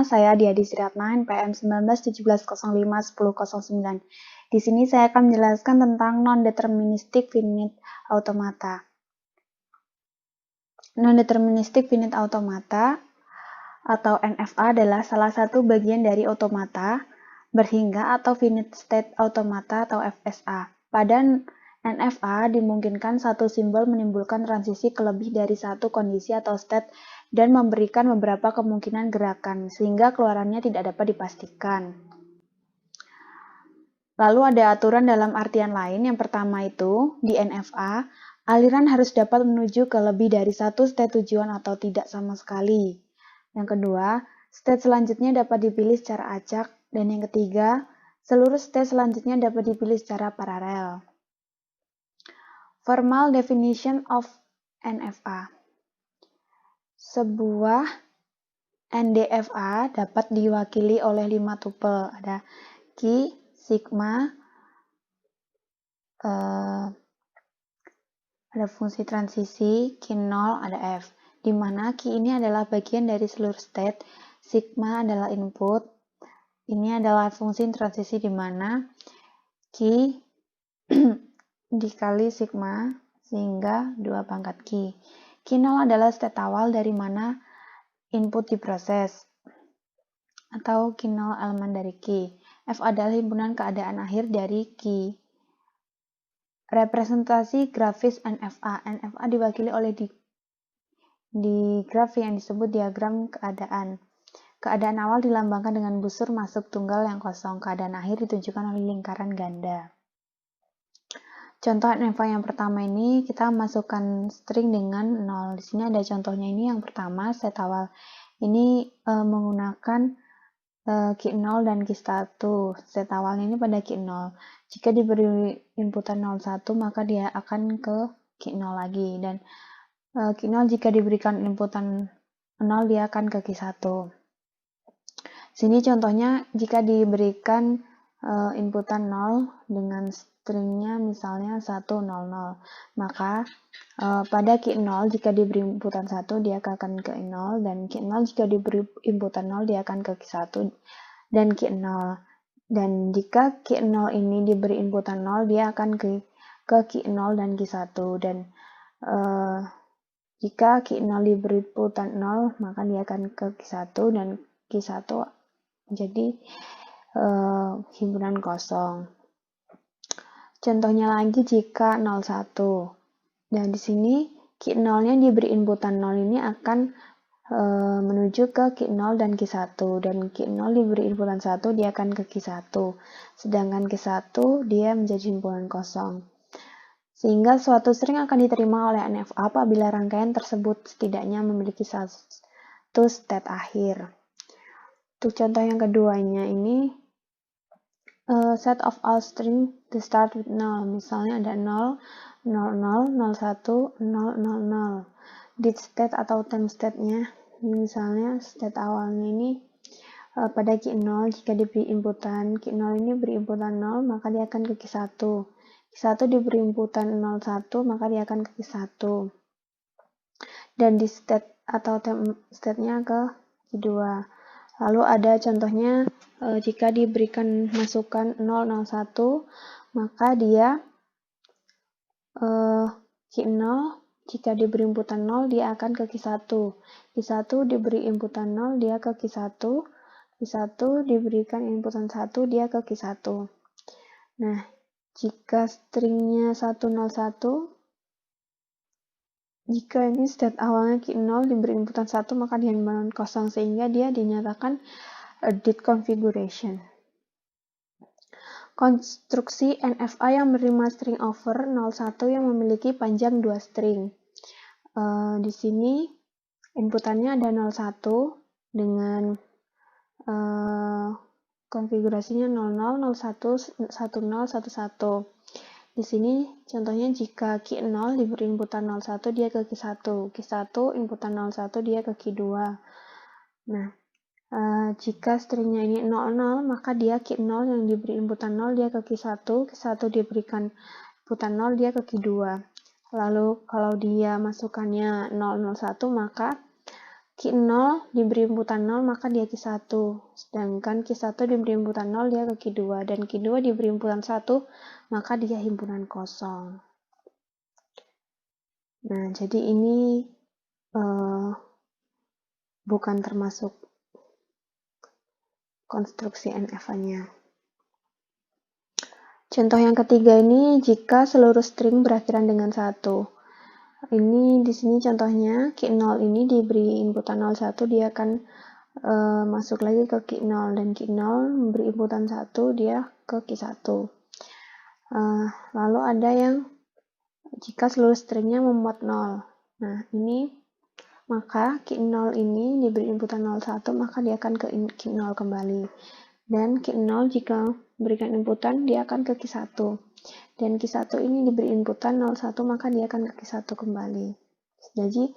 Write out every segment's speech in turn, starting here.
Nama saya Diadi Sriatna, NPM 1917051009. Di sini saya akan menjelaskan tentang non-deterministic finite automata. Non-deterministic finite automata atau NFA adalah salah satu bagian dari otomata berhingga atau finite state automata atau FSA. Pada NFA dimungkinkan satu simbol menimbulkan transisi ke lebih dari satu kondisi atau state dan memberikan beberapa kemungkinan gerakan, sehingga keluarannya tidak dapat dipastikan. Lalu ada aturan dalam artian lain. Yang pertama itu, di NFA, aliran harus dapat menuju ke lebih dari satu state tujuan atau tidak sama sekali. Yang kedua, state selanjutnya dapat dipilih secara acak. Dan yang ketiga, seluruh state selanjutnya dapat dipilih secara paralel. Formal definition of NFA. Sebuah NDFA dapat diwakili oleh 5 tupel. Ada Q, sigma, ada fungsi transisi, Q0, ada F. Di mana Q ini adalah bagian dari seluruh state, sigma adalah input, ini adalah fungsi transisi di mana Q dikali sigma sehingga 2 pangkat Q. Q0 adalah state awal dari mana input diproses, atau Q0 elemen dari Q. F adalah himpunan keadaan akhir dari Q. Representasi grafis NFA. NFA diwakili oleh di grafik yang disebut diagram keadaan. Keadaan awal dilambangkan dengan busur masuk tunggal yang kosong. Keadaan akhir ditunjukkan oleh lingkaran ganda. Contoh NFA yang pertama ini kita masukkan string dengan 0. Di sini ada contohnya ini yang pertama state awal. Ini menggunakan Q0 dan Q1. State awalnya ini pada Q0. Jika diberi inputan 01 maka dia akan ke Q0 lagi, dan Q0 jika diberikan inputan 0 dia akan ke Q1. Sini contohnya jika diberikan inputan 0 dengan stringnya misalnya 100, maka pada Q0 jika diberi inputan 1 dia akan ke 0, dan Q0 jika diberi inputan 0 dia akan ke Q1 dan Q0. Dan jika Q0 ini diberi inputan 0 dia akan ke Q0 dan Q1, dan jika Q0 diberi inputan 0 maka dia akan ke Q1 dan Q1 menjadi himpunan kosong. Contohnya lagi jika 01. Dan di sini Q0-nya diberi inputan 0 ini akan menuju ke Q0 dan Q1, dan Q0 diberi inputan 1 dia akan ke Q1. Sedangkan Q1 dia menjadi himpunan kosong. Sehingga suatu string akan diterima oleh NFA apabila rangkaian tersebut setidaknya memiliki satu state akhir. Untuk contoh yang keduanya ini set of all string to start with 0. Misalnya ada 0, 00, 01, 000. Dit state atau time state-nya, misalnya state awalnya ini pada Q0 jika diberi inputan Q0 ini beri inputan 0 maka dia akan ke Q1. Q1 diberi inputan 01 maka dia akan ke Q1. Dan di state atau time state-nya ke Q2. Lalu ada contohnya jika diberikan masukan 001 maka dia Q0 jika diberi inputan 0 dia akan ke Q1. Q1 diberi inputan 0 dia ke Q1. Q1 diberikan inputan 1 dia ke Q1. Nah, jika stringnya 101, jika ini state awalnya Q0 diberi inputan 1 maka dia himpunan kosong, sehingga dia dinyatakan dit configuration. Konstruksi NFA yang menerima string over 01 yang memiliki panjang 2 string. Di sini inputannya ada 01 dengan konfigurasinya 00, 01, 10, 11. Di sini contohnya jika Q0 diberi inputan 01 dia ke Q1, Q1 inputan 01 dia ke Q2. Nah, jika stringnya ini 00 maka dia Q0 yang diberi inputan 0 dia ke Q1, Q1 diberikan inputan 0 dia ke Q2. Lalu kalau dia masukannya 001 maka Q0 diberi inputan 0 maka dia Q1, sedangkan Q1 diberi inputan 0 dia ke Q2, dan Q2 diberi inputan 1 maka dia himpunan kosong. Nah, jadi ini bukan termasuk konstruksi NFA-nya. Contoh yang ketiga ini jika seluruh string berakhiran dengan 1. Ini di sini contohnya Q0 ini diberi inputan 01, dia akan masuk lagi ke Q0, dan Q0 memberi inputan 1, dia ke Q1. Lalu ada yang jika seluruh stringnya memuat 0. Nah, ini maka Q0 ini diberi inputan 01, maka dia akan ke Q0 kembali. Dan Q0 jika memberikan inputan, dia akan ke Q1. Dan Q1 ini diberi inputan 01, maka dia akan ke Q1 kembali. Jadi,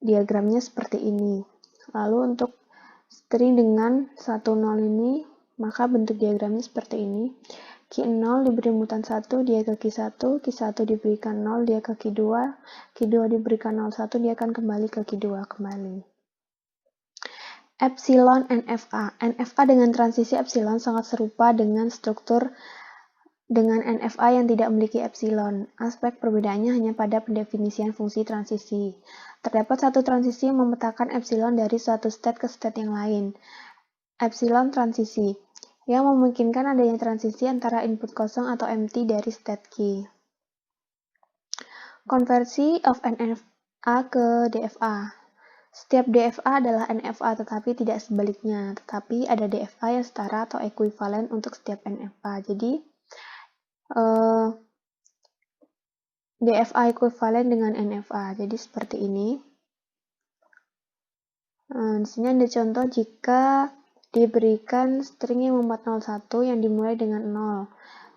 diagramnya seperti ini. Lalu untuk string dengan 10 ini, maka bentuk diagramnya seperti ini. Q0 diberi inputan 1, dia ke Q1, Q1 diberikan 0, dia ke Q2, Q2 diberikan 01, dia akan kembali ke Q2 kembali. Epsilon NFA. NFA dengan transisi epsilon sangat serupa dengan struktur dengan NFA yang tidak memiliki epsilon. Aspek perbedaannya hanya pada pendefinisian fungsi transisi. Terdapat satu transisi yang memetakan epsilon dari suatu state ke state yang lain. Epsilon transisi, yang memungkinkan adanya transisi antara input kosong atau empty dari state key. Konversi of NFA ke DFA. Setiap DFA adalah NFA, tetapi tidak sebaliknya. Tetapi ada DFA yang setara atau ekuivalen untuk setiap NFA. Jadi, DFA ekuivalen dengan NFA. Jadi, seperti ini. Di sini ada contoh jika diberikan string yang memuat 01 yang dimulai dengan 0.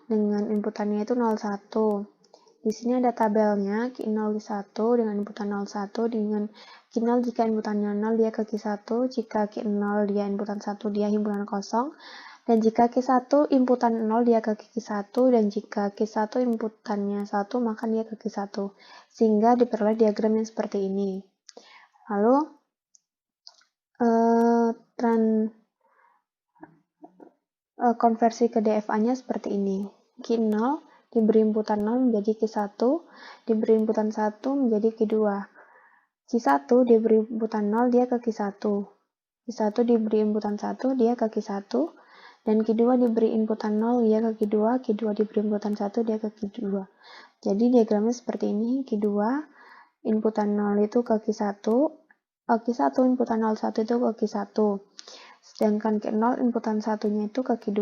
Dengan inputannya itu 01. Di sini ada tabelnya, Q0 Q1 dengan inputan 01, dengan Q0 jika inputannya 0 dia ke Q1, jika Q0 dia inputan 1 dia himpunan kosong, dan jika Q1 inputan 0 dia ke Q1, dan jika Q1 inputannya 1 maka dia ke Q1, sehingga diperoleh diagram yang seperti ini. Lalu konversi ke DFA-nya seperti ini. Q0 diberi inputan 0 menjadi Q1, diberi inputan 1 menjadi Q2. Q1 diberi inputan 0, dia ke Q1. Q1 diberi inputan 1, dia ke Q1. Dan Q2 diberi inputan 0, dia ke Q2. Q2 diberi inputan 1, dia ke Q2. Jadi diagramnya seperti ini. Q2 inputan 0 itu ke Q1. Q1 inputan 01 itu ke Q1. Sedangkan Q0 inputan 1-nya itu ke Q2.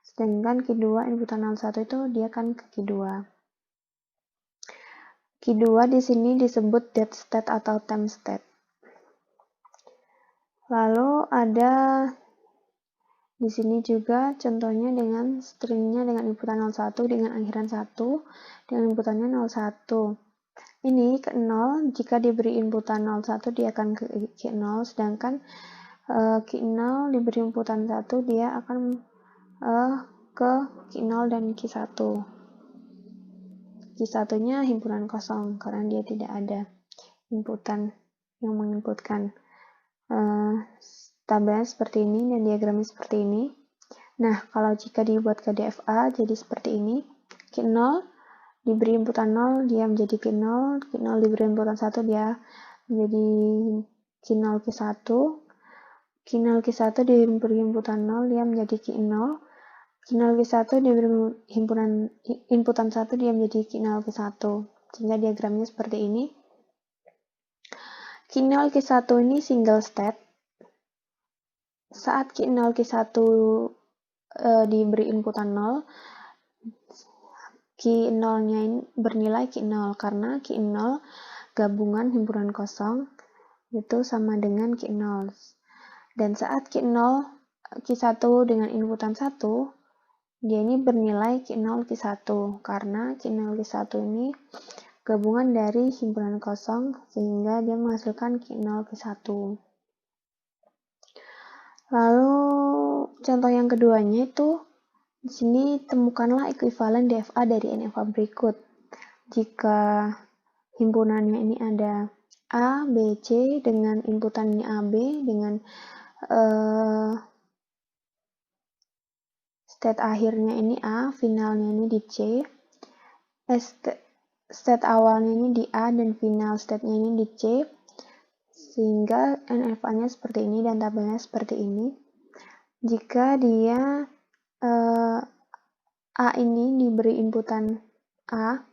Sedangkan Q2 inputan 01 itu dia kan ke Q2. Q2 di sini disebut dead state atau temp state. Lalu ada di sini juga contohnya dengan stringnya dengan inputan 01 dengan akhiran 1 dengan inputannya 01. Ini ke 0 jika diberi inputan 01 dia akan ke Q0, sedangkan Q0 diberi inputan 1 dia akan ke Q0 dan Q1. Q1-nya himpunan kosong karena dia tidak ada inputan yang menginputkan. Tabelnya seperti ini dan diagramnya seperti ini. Nah, kalau jika dibuat ke DFA jadi seperti ini. Q0 diberi inputan 0 dia menjadi Q0, Q0 diberi inputan 1 dia menjadi Q0 Q1. Q0 Q1 diberi inputan 0 dia menjadi Q0. Q0 Q1 diberi inputan 1 dia menjadi Q0 Q1. Sehingga diagramnya seperti ini. Q0 Q1 ini single state. Saat Q0 Q1 diberi inputan 0, Q0-nya ini bernilai Q0 karena Q0 gabungan himpunan kosong itu sama dengan Q0. Dan saat Q1 dengan inputan 1, dia ini bernilai Q0 Q1 karena Q0 Q1 ini gabungan dari himpunan kosong sehingga dia menghasilkan Q0 Q1. Lalu contoh yang keduanya itu di sini temukanlah ekuivalen DFA dari NFA berikut. Jika himpunannya ini ada A, B, C dengan inputannya AB dengan state akhirnya ini A, finalnya ini di C. State awalnya ini di A dan final state-nya ini di C. Sehingga NFA-nya seperti ini dan tabelnya seperti ini. Jika dia A ini diberi inputan A,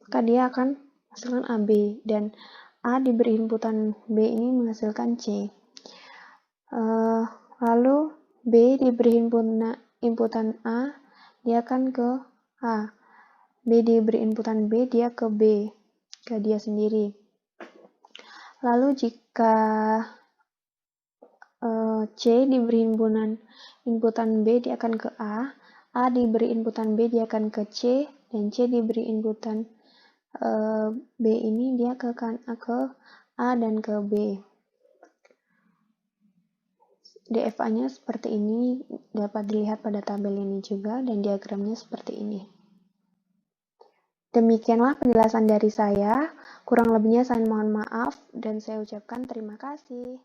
maka dia akan menghasilkan AB, dan A diberi inputan B ini menghasilkan C. Lalu B diberi inputan A, dia akan ke A. B diberi inputan B, dia ke B, ke dia sendiri. Lalu jika C diberi inputan B, dia akan ke A diberi inputan B, dia akan ke C, dan C diberi inputan B ini, dia ke A dan ke B. DFA-nya seperti ini, dapat dilihat pada tabel ini juga, dan diagramnya seperti ini. Demikianlah penjelasan dari saya, kurang lebihnya saya mohon maaf, dan saya ucapkan terima kasih.